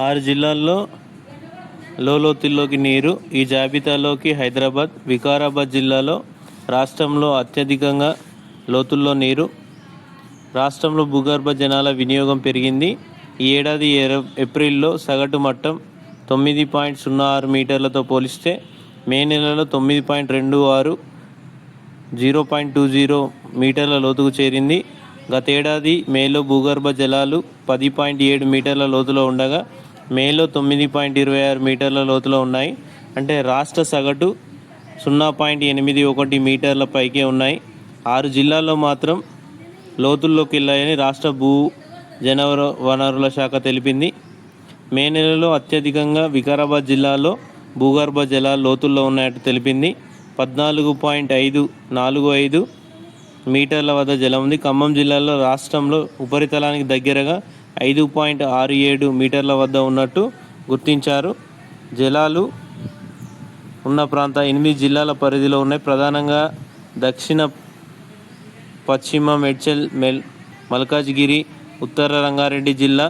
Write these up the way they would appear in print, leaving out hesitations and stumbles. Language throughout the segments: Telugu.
6 జిల్లాల్లో లోతుల్లోకి నీరు. ఈ జాబితాలోకి హైదరాబాద్, వికారాబాద్ జిల్లాలో రాష్ట్రంలో అత్యధికంగా లోతుల్లో నీరు. రాష్ట్రంలో భూగర్భ జలాల వినియోగం పెరిగింది. ఈ ఏడాది ఏప్రిల్లో సగటు మట్టం 9.06 మీటర్లతో పోలిస్తే మే నెలలో 9.26 0.20 మీటర్ల లోతుకు చేరింది. గతేడాది మేలో భూగర్భ జలాలు 10.7 మీటర్ల లోతులో ఉండగా మేలో 9.26 మీటర్ల లోతులో ఉన్నాయి. అంటే రాష్ట్ర సగటు 0.81 మీటర్ల పైకే ఉన్నాయి. 6 జిల్లాల్లో మాత్రం లోతుల్లోకి వెళ్ళాయని రాష్ట్ర భూ వనరుల శాఖ తెలిపింది. మే నెలలో అత్యధికంగా వికారాబాద్ జిల్లాలో భూగర్భ జలాలు లోతుల్లో ఉన్నాయని తెలిపింది. 14.545 మీటర్ల వద్ద జలం ఉంది. ఖమ్మం జిల్లాలో రాష్ట్రంలో ఉపరితలానికి దగ్గరగా 5.67 మీటర్ల వద్ద ఉన్నట్టు గుర్తించారు. జలాలు ఉన్న ప్రాంత 8 జిల్లాల పరిధిలో ఉన్నాయి. ప్రధానంగా దక్షిణ, పశ్చిమ మేడ్చల్, మల్కాజ్గిరి, ఉత్తర రంగారెడ్డి జిల్లా,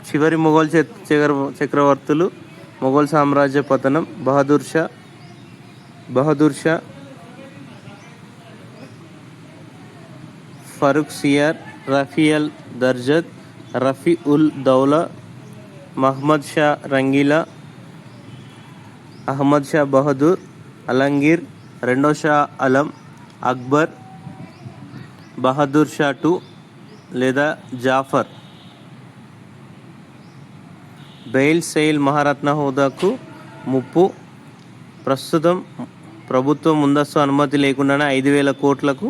చివరి మొఘల్ చక్రవర్తులు, మొఘల్ సామ్రాజ్య పతనం, బహదూర్ షా, ఫరూక్ సియార్, రఫీ దర్జద్, రఫీ ఉల్ దౌలా, మహ్మద్ షా రంగీలా, అహ్మద్ షా బహదూర్, అలంగీర్, రెండో షా ఆలం, అక్బర్, బహదూర్ షా II లేదా జాఫర్. బెయిల్ సెయిల్ మహారత్న హోదాకు ముప్పు. ప్రస్తుతం ప్రభుత్వం ముందస్తు అనుమతి లేకుండానే 5,000 కోట్లకు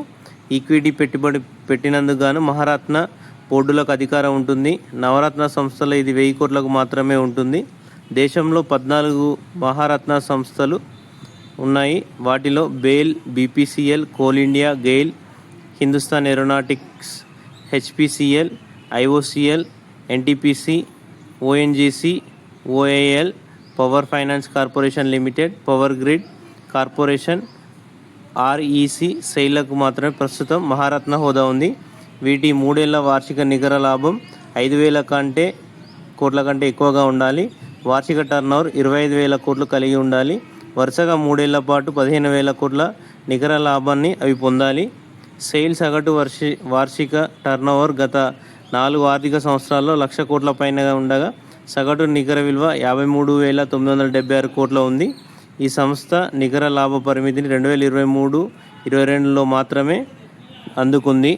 ఈక్విటీ పెట్టుబడి పెట్టినందుకు గాను మహారత్న బోర్డులకు అధికారం ఉంటుంది. నవరత్న సంస్థలో ఇది 1,000 కోట్లకు మాత్రమే ఉంటుంది. దేశంలో 14 మహారత్న సంస్థలు ఉన్నాయి. వాటిలో bail, BPCL, coal India, GAIL, Hindustan aeronautics, HPCL, IOCL, NTPC, ONGC, OAL, power finance corporation limited, power grid corporation, REC, సెయిలకు మాత్రమే ప్రస్తుతం మహారత్న హోదా ఉంది. వీటి 3 ఏళ్ల వార్షిక నికర లాభం 5,000 కోట్ల కంటే ఎక్కువగా ఉండాలి. వార్షిక టర్నోవర్ 25,000 కోట్లు కలిగి ఉండాలి. వరుసగా 3 ఏళ్ల పాటు 15,000 కోట్ల నికర లాభాన్ని అవి పొందాలి. సెయిల్ సగటు వార్షిక టర్నోవర్ గత 4 ఆర్థిక సంవత్సరాల్లో 1,00,000 కోట్ల పైన ఉండగా సగటు నికర విలువ 53,976 కోట్ల ఉంది. ఈ సంస్థ నికర లాభ పరిమితిని 2023-22లో మాత్రమే అందుకుంది.